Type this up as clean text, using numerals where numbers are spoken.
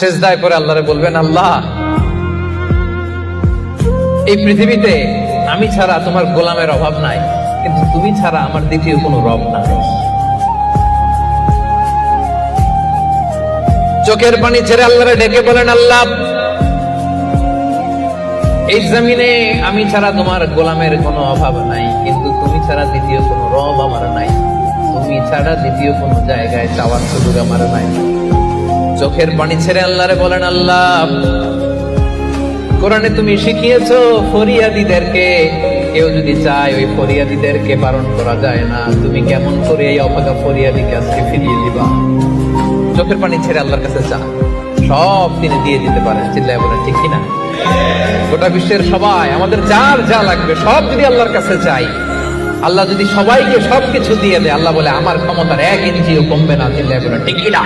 সিজদায় পড়ে আল্লাহরে বলবেন, আল্লাহ এই পৃথিবীতে আমি ছাড়া তোমার গোলামের অভাব নাই, কিন্তু তুমি ছাড়া আমার দ্বিতীয় কোনো রব নাই। চোখের পানি ছেড়ে আল্লাহরে ডেকে বলেন, আল্লাহ এই জমিনে আমি ছাড়া তোমার গোলামের কোনো অভাব নাই, কিন্তু তুমি ছাড়া দ্বিতীয় কোনো রব আমার নাই, তুমি ছাড়া দ্বিতীয় কোনো জায়গায় চাওয়ার সুযোগ আমার নাই। চোখের পানি ছেড়ে আল্লাহরে বলেন, আল্লাহ কোরআনে তুমি শিখিয়েছো ফরিয়াদীদেরকে কেউ যদি চায় ওই ফরিয়াদীদেরকে বারণ করা যায় না, তুমি কেমন করে এই অভাগা ফরিয়াদীকে আজকে ফিরিয়ে দিবা। চোখের পানি ছেড়ে আল্লাহর কাছে চা, সব তিনি দিয়ে দিতে পারেন। চিল্লায় বলেন ঠিক কিনা? গোটা বিশ্বের সবাই আমাদের যার যা লাগবে সব যদি আল্লাহর কাছে চাই, আল্লাহ যদি সবাইকে সবকিছু দিয়ে দেয়, আল্লাহ বলে আমার ক্ষমতার 1 ইঞ্চিও কমবে না। চিল্লায় বলেন ঠিক কিনা?